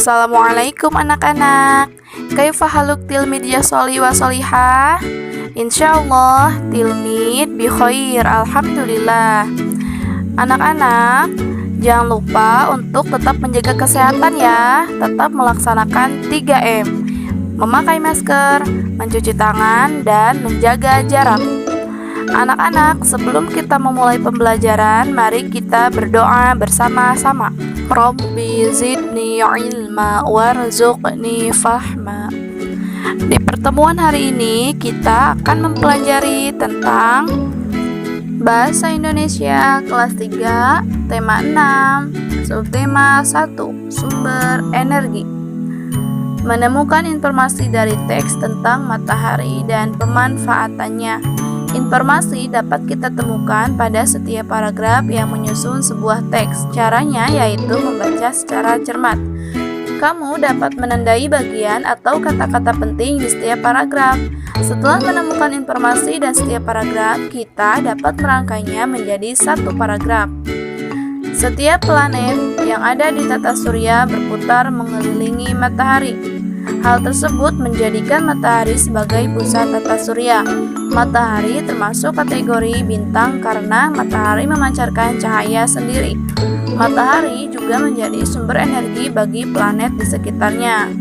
Assalamualaikum anak-anak. Kaifa haluk tilmid ya soli wa solihah? Insyaallah tilmid bi khair, alhamdulillah. Anak-anak, jangan lupa untuk tetap menjaga kesehatan ya. Tetap melaksanakan 3M. Memakai masker, mencuci tangan, dan menjaga jarak. Anak-anak, sebelum kita memulai pembelajaran, mari kita berdoa bersama-sama. Rabbi zidni ilma warzuqni fahma. Di pertemuan hari ini kita akan mempelajari tentang Bahasa Indonesia kelas 3, tema 6, subtema 1, sumber energi. Menemukan informasi dari teks tentang matahari dan pemanfaatannya. Informasi dapat kita temukan pada setiap paragraf yang menyusun sebuah teks. Caranya yaitu membaca secara cermat. Kamu dapat menandai bagian atau kata-kata penting di setiap paragraf. Setelah menemukan informasi dan setiap paragraf, kita dapat merangkainya menjadi satu paragraf. Setiap planet yang ada di tata surya berputar mengelilingi matahari. Hal tersebut menjadikan matahari sebagai pusat tata surya. Matahari termasuk kategori bintang karena matahari memancarkan cahaya sendiri. Matahari juga menjadi sumber energi bagi planet di sekitarnya.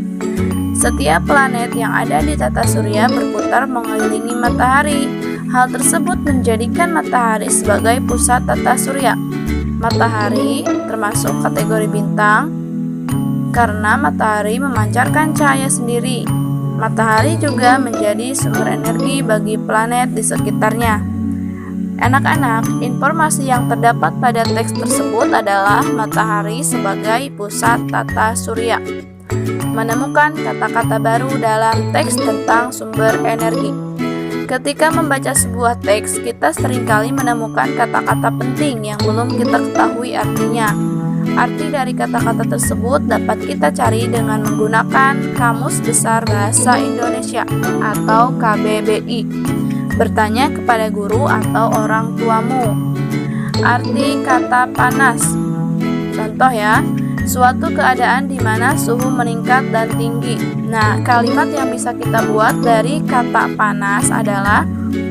Setiap planet yang ada di tata surya berputar mengelilingi matahari. Hal tersebut menjadikan matahari sebagai pusat tata surya. Matahari termasuk kategori bintang karena matahari memancarkan cahaya sendiri. Matahari juga menjadi sumber energi bagi planet di sekitarnya. Anak-anak, informasi yang terdapat pada teks tersebut adalah matahari sebagai pusat tata surya. Menemukan kata-kata baru dalam teks tentang sumber energi. Ketika membaca sebuah teks, kita seringkali menemukan kata-kata penting yang belum kita ketahui artinya. Arti dari kata-kata tersebut dapat kita cari dengan menggunakan Kamus Besar Bahasa Indonesia atau KBBI. Bertanya kepada guru atau orang tuamu. Arti kata panas. Contoh ya, suatu keadaan di mana suhu meningkat dan tinggi. Nah, kalimat yang bisa kita buat dari kata panas adalah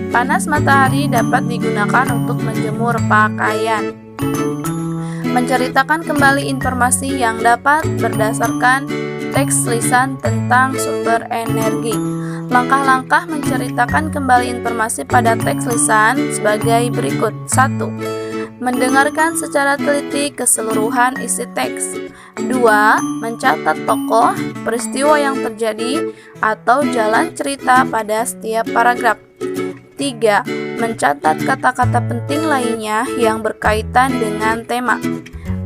panas matahari dapat digunakan untuk menjemur pakaian. Menceritakan kembali informasi yang dapat berdasarkan teks lisan tentang sumber energi. Langkah-langkah menceritakan kembali informasi pada teks lisan sebagai berikut. 1. Mendengarkan secara teliti keseluruhan isi teks. 2. Mencatat tokoh, peristiwa yang terjadi, atau jalan cerita pada setiap paragraf. 3. Mencatat kata-kata penting lainnya yang berkaitan dengan tema.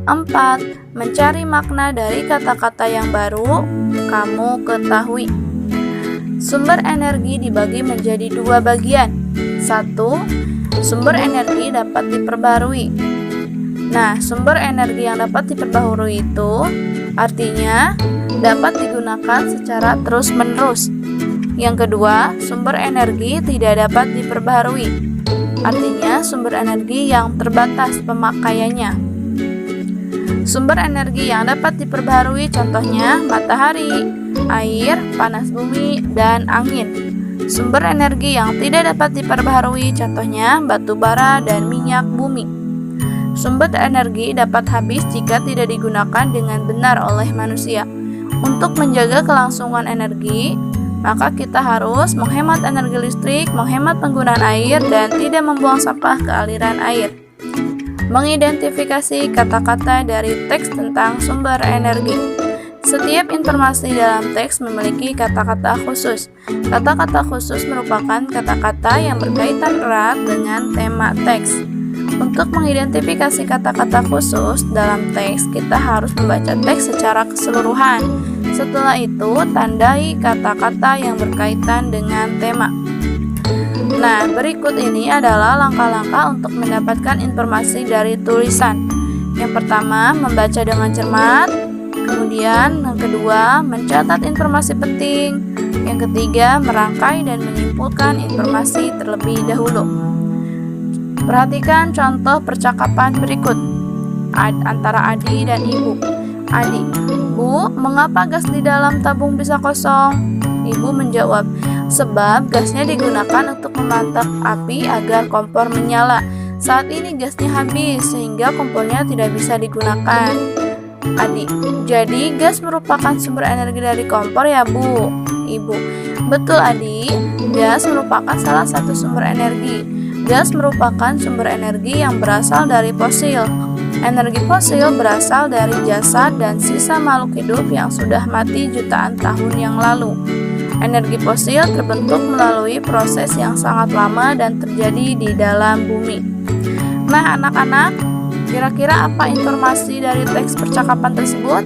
4. Mencari makna dari kata-kata yang baru kamu ketahui. Sumber energi dibagi menjadi 2 bagian. 1. Sumber energi dapat diperbarui. Nah, sumber energi yang dapat diperbarui itu artinya dapat digunakan secara terus-menerus. Yang kedua, sumber energi tidak dapat diperbarui. Artinya, sumber energi yang terbatas pemakaiannya. Sumber energi yang dapat diperbarui contohnya matahari, air, panas bumi, dan angin. Sumber energi yang tidak dapat diperbarui contohnya batu bara dan minyak bumi. Sumber energi dapat habis jika tidak digunakan dengan benar oleh manusia. Untuk menjaga kelangsungan energi, maka kita harus menghemat energi listrik, menghemat penggunaan air, dan tidak membuang sampah ke aliran air. Mengidentifikasi kata-kata dari teks tentang sumber energi. Setiap informasi dalam teks memiliki kata-kata khusus. Kata-kata khusus merupakan kata-kata yang berkaitan erat dengan tema teks. Untuk mengidentifikasi kata-kata khusus dalam teks, kita harus membaca teks secara keseluruhan. Setelah itu, tandai kata-kata yang berkaitan dengan tema. Nah, berikut ini adalah langkah-langkah untuk mendapatkan informasi dari tulisan. Yang pertama, membaca dengan cermat. Kemudian, yang kedua, mencatat informasi penting. Yang ketiga, merangkai dan menyimpulkan informasi terlebih dahulu. Perhatikan contoh percakapan berikut antara Adi dan Ibu. Adi, Bu, mengapa gas di dalam tabung bisa kosong? Ibu menjawab, sebab gasnya digunakan untuk memantap api agar kompor menyala. Saat ini gasnya habis sehingga kompornya tidak bisa digunakan. Adik, jadi gas merupakan sumber energi dari kompor ya Bu? Ibu, betul adik, gas merupakan salah satu sumber energi. Gas merupakan sumber energi yang berasal dari fosil. Energi fosil berasal dari jasad dan sisa makhluk hidup yang sudah mati jutaan tahun yang lalu. Energi fosil terbentuk melalui proses yang sangat lama dan terjadi di dalam bumi. Nah, anak-anak, kira-kira apa informasi dari teks percakapan tersebut?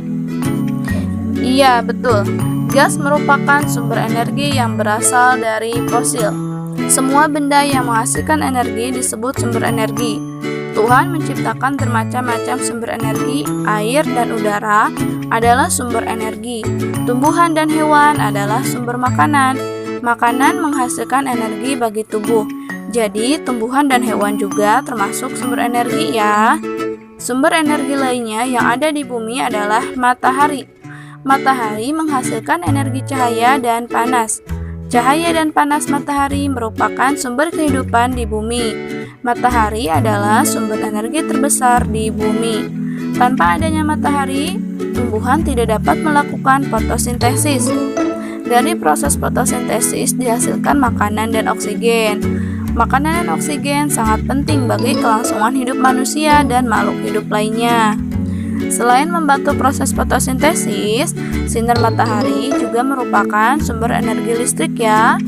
Iya, betul. Gas merupakan sumber energi yang berasal dari fosil. Semua benda yang menghasilkan energi disebut sumber energi. Tuhan menciptakan bermacam-macam sumber energi. Air dan udara adalah sumber energi. Tumbuhan dan hewan adalah sumber makanan. Makanan menghasilkan energi bagi tubuh. Jadi, tumbuhan dan hewan juga termasuk sumber energi ya. Sumber energi lainnya yang ada di bumi adalah matahari. Matahari menghasilkan energi cahaya dan panas. Cahaya dan panas matahari merupakan sumber kehidupan di bumi. Matahari adalah sumber energi terbesar di bumi. Tanpa adanya matahari, tumbuhan tidak dapat melakukan fotosintesis. Dari proses fotosintesis dihasilkan makanan dan oksigen. Makanan dan oksigen sangat penting bagi kelangsungan hidup manusia dan makhluk hidup lainnya. Selain membantu proses fotosintesis, sinar matahari juga merupakan sumber energi listrik ya,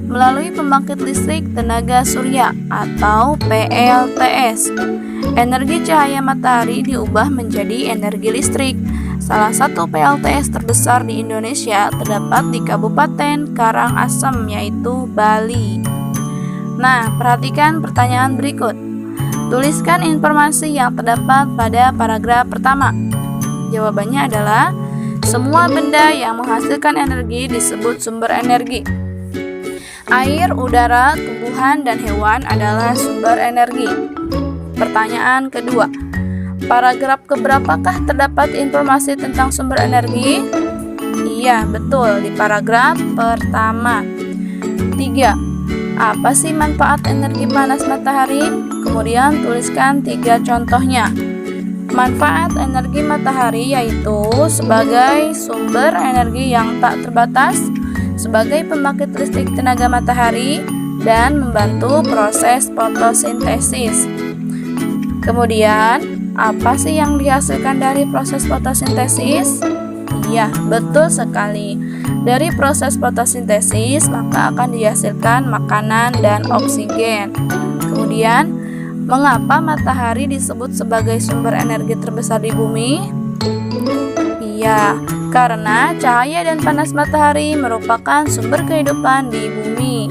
melalui pembangkit listrik tenaga surya atau PLTS. Energi cahaya matahari diubah menjadi energi listrik. Salah satu PLTS terbesar di Indonesia terdapat di Kabupaten Karangasem, yaitu Bali. Nah, perhatikan pertanyaan berikut. Tuliskan informasi yang terdapat pada paragraf pertama. Jawabannya adalah, semua benda yang menghasilkan energi disebut sumber energi. Air, udara, tumbuhan, dan hewan adalah sumber energi. Pertanyaan kedua. Paragraf keberapakah terdapat informasi tentang sumber energi? Iya, betul, di paragraf pertama. 3. Apa sih manfaat energi panas matahari? Kemudian tuliskan 3 contohnya. Manfaat energi matahari yaitu sebagai sumber energi yang tak terbatas, sebagai pembangkit listrik tenaga matahari, dan membantu proses fotosintesis. Kemudian, apa sih yang dihasilkan dari proses fotosintesis? Iya, betul sekali. Dari proses fotosintesis, maka akan dihasilkan makanan dan oksigen. Kemudian, mengapa matahari disebut sebagai sumber energi terbesar di bumi? Iya, karena cahaya dan panas matahari merupakan sumber kehidupan di bumi.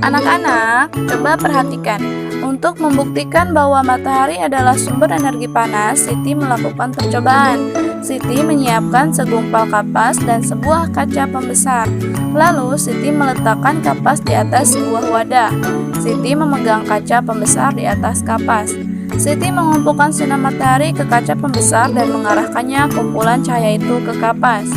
Anak-anak, coba perhatikan. Untuk membuktikan bahwa matahari adalah sumber energi panas, Siti melakukan percobaan. Siti menyiapkan segumpal kapas dan sebuah kaca pembesar. Lalu Siti meletakkan kapas di atas sebuah wadah. Siti memegang kaca pembesar di atas kapas. Siti mengumpulkan sinar matahari ke kaca pembesar dan mengarahkannya kumpulan cahaya itu ke kapas.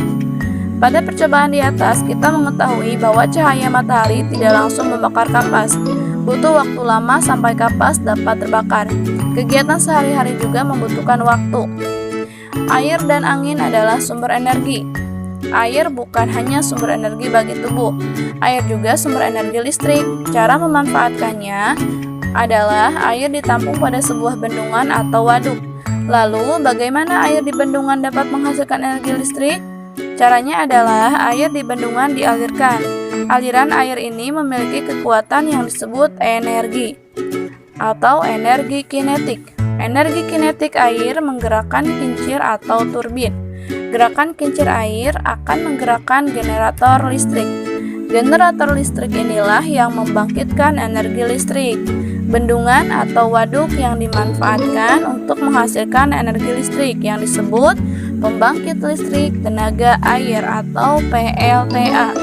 Pada percobaan di atas, kita mengetahui bahwa cahaya matahari tidak langsung membakar kapas. Butuh waktu lama sampai kapas dapat terbakar. Kegiatan sehari-hari juga membutuhkan waktu. Air dan angin adalah sumber energi. Air bukan hanya sumber energi bagi tubuh. Air juga sumber energi listrik. Cara memanfaatkannya adalah air ditampung pada sebuah bendungan atau waduk. Lalu, bagaimana air di bendungan dapat menghasilkan energi listrik? Caranya adalah air di bendungan dialirkan. Aliran air ini memiliki kekuatan yang disebut energi atau energi kinetik. Energi kinetik air menggerakkan kincir atau turbin. Gerakan kincir air akan menggerakkan generator listrik. Generator listrik inilah yang membangkitkan energi listrik. Bendungan atau waduk yang dimanfaatkan untuk menghasilkan energi listrik yang disebut pembangkit listrik tenaga air atau PLTA.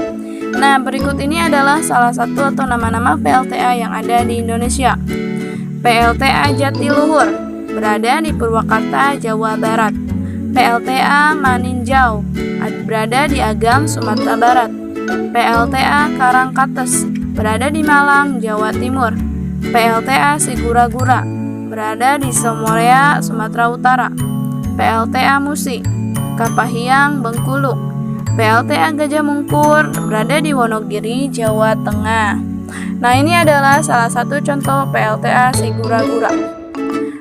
Nah, berikut ini adalah salah satu atau nama-nama PLTA yang ada di Indonesia. PLTA Jatiluhur berada di Purwakarta, Jawa Barat. PLTA Maninjau berada di Agam, Sumatera Barat. PLTA Karangkates berada di Malang, Jawa Timur. PLTA Sigura-gura berada di Somorea, Sumatera Utara. PLTA Musi Kapahiang, Bengkulu. PLTA Gajah Mungkur berada di Wonogiri, Jawa Tengah. Nah, ini adalah salah satu contoh PLTA Sigura-gura.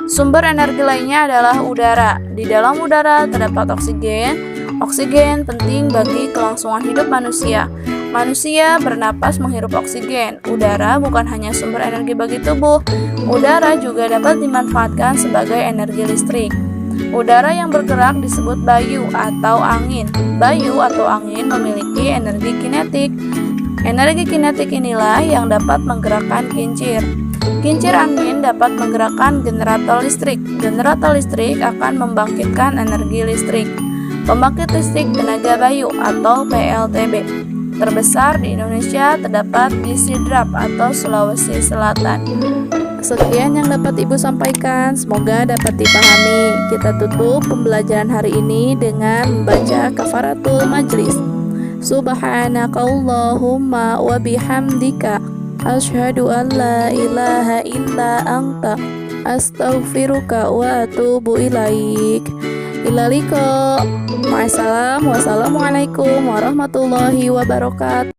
Sumber energi lainnya adalah udara. Di dalam udara terdapat oksigen. Oksigen penting bagi kelangsungan hidup manusia. Manusia bernapas menghirup oksigen. Udara bukan hanya sumber energi bagi tubuh. Udara juga dapat dimanfaatkan sebagai energi listrik. Udara yang bergerak disebut bayu atau angin. Bayu atau angin memiliki energi kinetik. Energi kinetik inilah yang dapat menggerakkan kincir. Kincir angin dapat menggerakkan generator listrik. Generator listrik akan membangkitkan energi listrik. Pembangkit listrik tenaga bayu atau PLTB terbesar di Indonesia terdapat di Sidrap atau Sulawesi Selatan. Sekian yang dapat Ibu sampaikan, semoga dapat dipahami. Kita tutup pembelajaran hari ini dengan membaca kafaratul majlis. Subhanakallahumma wa bihamdika asyhadu an la ilaha illa anta astaghfiruka wa atubu ilaik. Ila liqa. Ma'assalam. Wassalamualaikum warahmatullahi wabarakatuh.